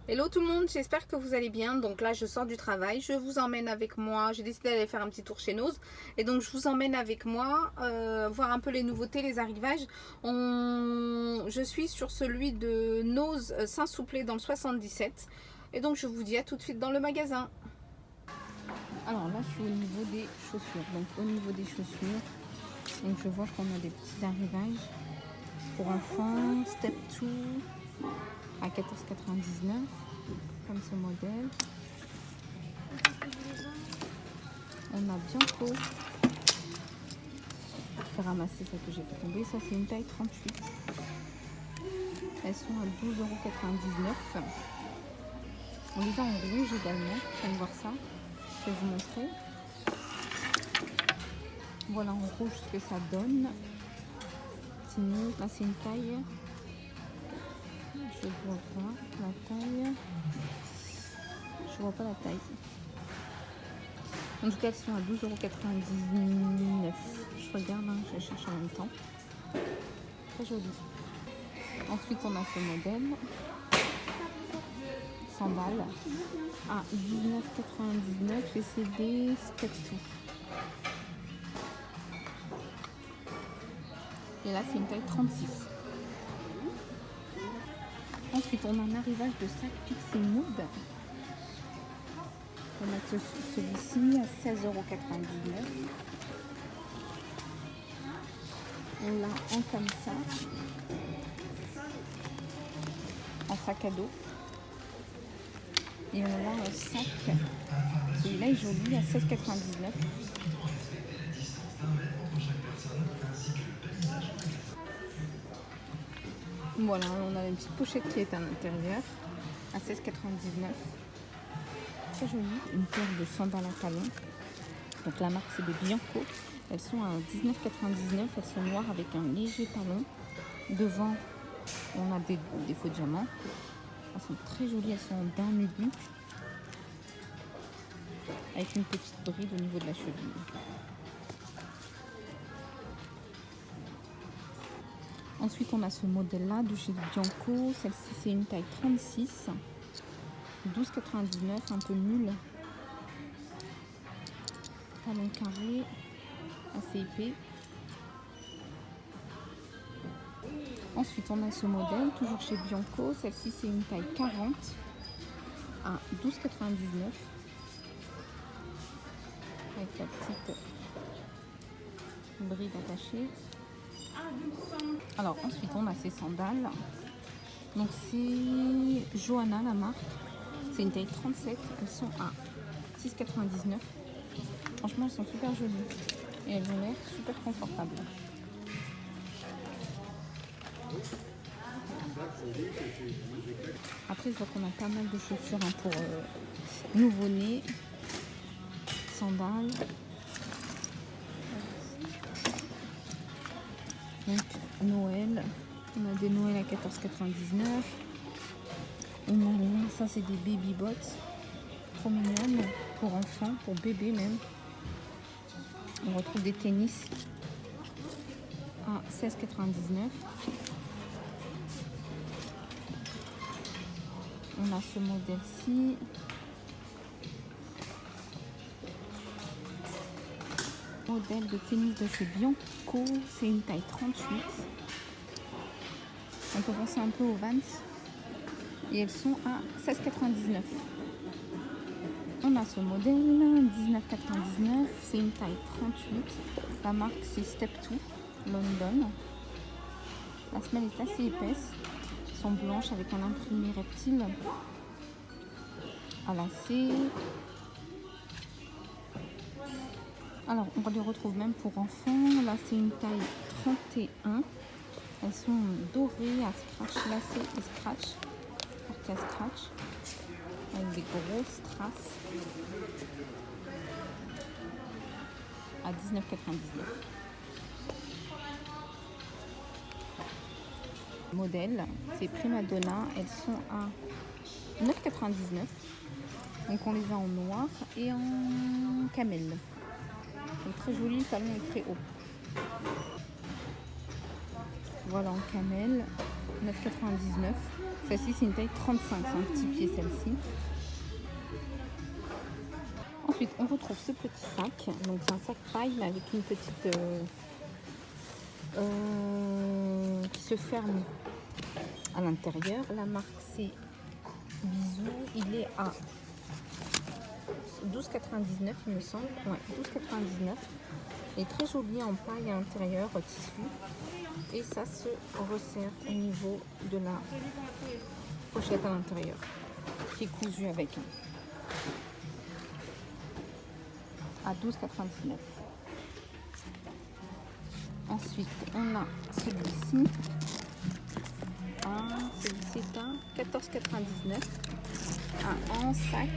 Hello tout le monde, j'espère que vous allez bien. Donc là je sors du travail, je vous emmène avec moi, j'ai décidé d'aller faire un petit tour chez Nose. Et donc je vous emmène avec moi, voir un peu les nouveautés, les arrivages. Je suis sur celui de Nose Saint-Souplé dans le 77. Et donc je vous dis à tout de suite dans le magasin. Alors là je suis au niveau des chaussures. Donc au niveau des chaussures, donc je vois qu'on a des petits arrivages pour enfants, Step 2 à 14,99 comme ce modèle. On a Bianco. Je vais ramasser celle que j'ai fait tomber. Ça c'est une taille 38. Elles sont à 12,99 €. On les a en rouge également. Je viens de voir ça. Je vais vous montrer. Voilà en rouge ce que ça donne. Sinon, là c'est une taille. Je vois pas la taille. Je vois pas la taille. En tout cas, elles sont à 12,99 €. Je regarde, hein, je cherche en même temps. Très joli. Ensuite, on a ce modèle. Sandales à 19,99 € et c'est des Step 2. Et là, c'est une taille 36. Ensuite, on a un arrivage de sac Pixie Mood. On a celui-ci à 16,99 €. On l'a en comme ça, en sac à dos. Et on l'a en sac. Celui-là est joli à 16,99 €. Voilà, on a une petite pochette qui est à l'intérieur à 16,99 €. Très jolie. Une paire de sandales à talons. Donc la marque c'est des Bianco. Elles sont à 19,99 €. Elles sont noires avec un léger talon. Devant, on a des faux diamants. Elles sont très jolies. Elles sont en daim nubu. Avec une petite bride au niveau de la cheville. Ensuite, on a ce modèle-là de chez Bianco. Celle-ci, c'est une taille 36. 12,99 €, un peu nul. Talon carré, assez épais. Ensuite, on a ce modèle, toujours chez Bianco. Celle-ci, c'est une taille 40 à 12,99 €. Avec la petite bride attachée. Alors, ensuite, on a ces sandales. Donc, c'est Johanna, la marque. C'est une taille 37. Elles sont à 6,99 €. Franchement, elles sont super jolies. Et elles ont l'air super confortables. Après, je vois qu'on a pas mal de chaussures hein, pour nouveau-né. Sandales. Donc, Noël. On a des Noël à 14,99 €. On a là, ça c'est des baby bots. Trop mignonnes. Pour enfants, pour bébés même. On retrouve des tennis à 16,99 €. On a ce modèle-ci. Modèle de tennis de chez Bianco. C'est une taille 38. On peut penser un peu aux Vans. Et elles sont à 16,99 €. On a ce modèle, 19,99 €. C'est une taille 38. La marque, c'est Step 2, London. La semelle est assez épaisse. Elles sont blanches avec un imprimé reptile à lacets. Alors, on les retrouve même pour enfants. Là, c'est une taille 31. Elles sont dorées à scratch, lacets et scratch. Portées à scratch. Avec des grosses traces. À 19,99 €. Modèle, c'est Primadonna. Elles sont à 9,99 €. Donc on les a en noir et en camel. Donc très joli, le talon est très haut. Voilà en camel, 9,99 €. Celle-ci, c'est une taille 35, c'est un petit pied celle-ci. Ensuite, on retrouve ce petit sac. Donc, c'est un sac paille mais avec une petite qui se ferme à l'intérieur. La marque, c'est Bisou. Il est à 12,99 il me semble. Ouais, 12,99. Il est très joli en paille à l'intérieur, tissu. Et ça se resserre au niveau de la pochette à l'intérieur, qui est cousu avec à 12,99. Ensuite, on a celui-ci. Celui-ci est à 14,99. En sac.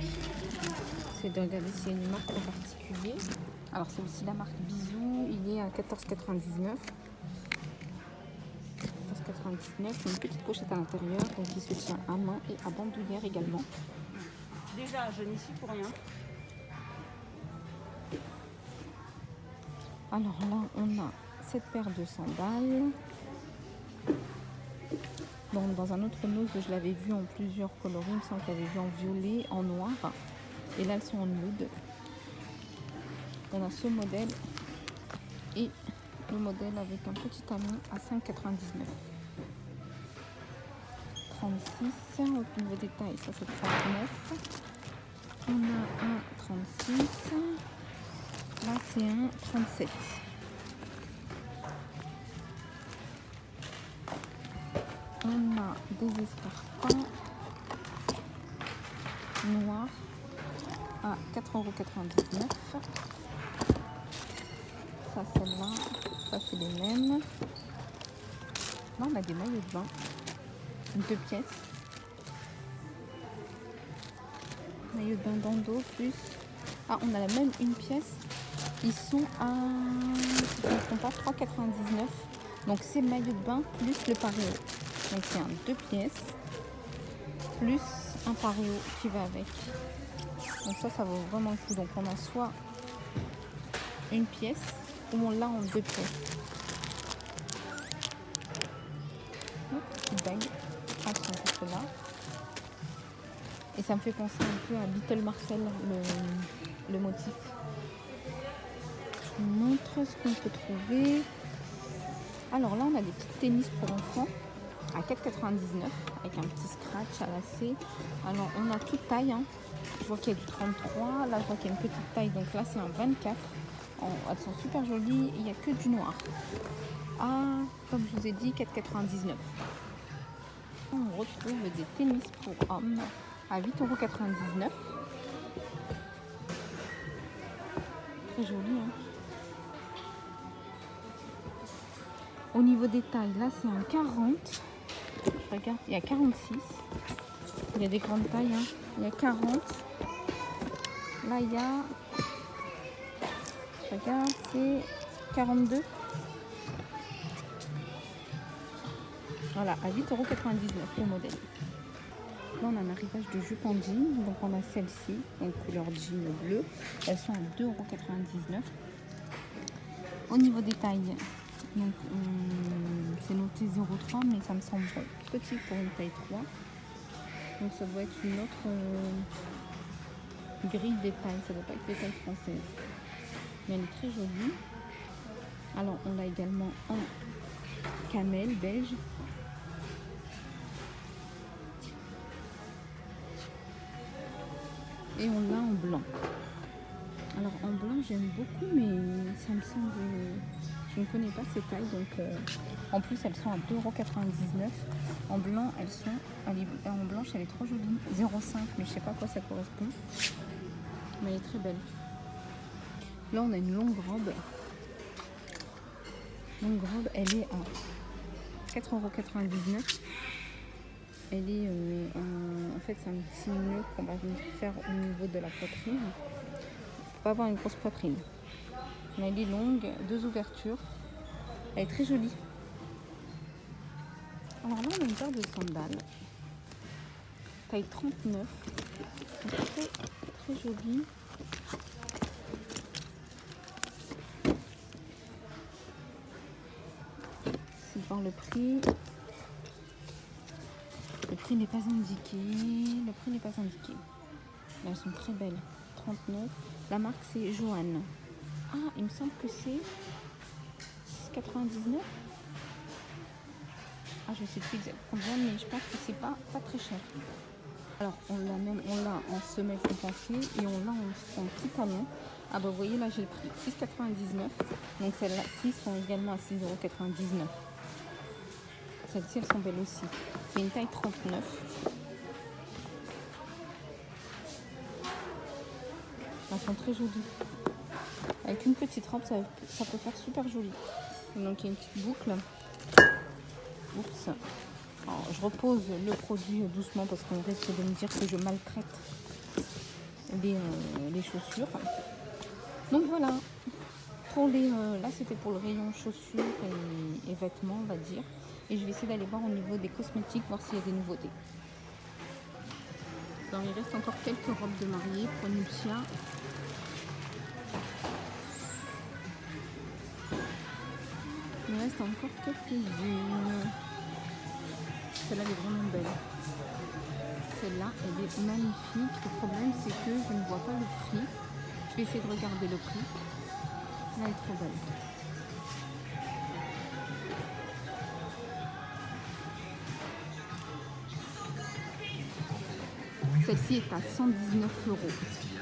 C'est de regarder s'il y a une marque en particulier. Alors, c'est aussi la marque Bisou. Il est à 14,99. 14,99. Une petite pochette à l'intérieur, donc il se tient à main et à bandoulière également. Déjà, je n'y suis pour rien. Alors là, on a cette paire de sandales. Bon, dans un autre nose, je l'avais vu en plusieurs coloris. Il me semble que je l'avais vu en violet, en noir. Et là, elles sont en nude. On a ce modèle et le modèle avec un petit talon à 5,99. 36. Au niveau des tailles, ça c'est 39. On a un 36. Là, c'est un 37. On a des escarpins noirs à 4,99 €. Ça, celle-là, ça c'est les mêmes. Là, on a des maillots de bain, 2 pièces. Maillot de bain bandeau plus. Ah, on a la même une pièce. Ils sont à, si je ne me trompe pas, 3,99 €. Donc c'est maillot de bain plus le paréo. Donc c'est un 2 pièces plus un paréo qui va avec. Donc ça vaut vraiment le coup. Donc on a soit une pièce ou on l'a en 2 pièces. Petite bague. C'est là. Et ça me fait penser un peu à Little Marcel, le motif. Je vous montre ce qu'on peut trouver. Alors là, on a des petits tennis pour enfants à 4,99 € avec un petit scratch à lacet. Alors, on a toute taille. Hein. Je vois qu'il y a du 33. Là, je vois qu'il y a une petite taille. Donc là, c'est un 24. Elles sont super jolies. Il n'y a que du noir. Ah, comme je vous ai dit, 4,99 €. On retrouve des tennis pour hommes à 8,99 €. Très joli, hein. Au niveau des tailles, là c'est un 40. Je regarde, il y a 46. Il y a des grandes tailles, hein. Il y a 40. Là il y a, je regarde, c'est 42. Voilà, à 8,99 € le modèle. Là, on a un arrivage de jupe en jean. Donc, on a celle-ci, donc couleur jean bleu. Elles sont à 2,99 €. Au niveau des tailles, donc c'est noté 0,3, mais ça me semble petit pour une taille 3. Donc, ça doit être une autre grille des tailles. Ça ne doit pas être des tailles françaises. Mais elle est très jolie. Alors, on l'a également en camel beige. Et on l'a en blanc. Alors en blanc j'aime beaucoup, mais ça me semble, je ne connais pas ces tailles, donc en plus elles sont à 2,99 €. En blanc elles sont, en blanche elle est trop jolie, 0,5, mais je sais pas à quoi ça correspond, mais elle est très belle. Là on a une longue robe. Longue robe, elle est à 4,99 €. Elle est en fait c'est un petit nœud qu'on va venir faire au niveau de la poitrine. Faut pas avoir une grosse poitrine. Mais elle est longue, 2 ouvertures. Elle est très jolie. Alors là on a une paire de sandales. Taille 39. Très très jolie. C'est voir le prix. Le prix prix n'est pas indiqué. Le prix n'est pas indiqué. Là, elles sont très belles. 39. La marque, c'est Joanne. Ah, il me semble que c'est 6,99. Ah, je sais plus exactement combien, mais je pense que c'est pas très cher. Alors, on l'a en semelle compensée et on l'a en petit talon. Ah bah vous voyez là j'ai le prix 6,99. Donc celles-là 6 sont également à 6,99 €. Celles-ci elles sont belles aussi. C'est une taille 39. Elles sont très jolies. Avec une petite robe ça peut faire super joli. Donc il y a une petite boucle. Oups. Alors, je repose le produit doucement parce qu'on risque de me dire que je maltraite les chaussures. Donc voilà, pour là c'était pour le rayon chaussures et vêtements on va dire. Et je vais essayer d'aller voir au niveau des cosmétiques, voir s'il y a des nouveautés. Alors il reste encore quelques robes de mariée pour Nuptia. Il reste encore quelques-unes. Celle-là elle est vraiment belle. Celle-là elle est magnifique. Le problème c'est que je ne vois pas le prix. Je vais essayer de regarder le prix. Là elle est trop belle. Celle-ci est à 119 €.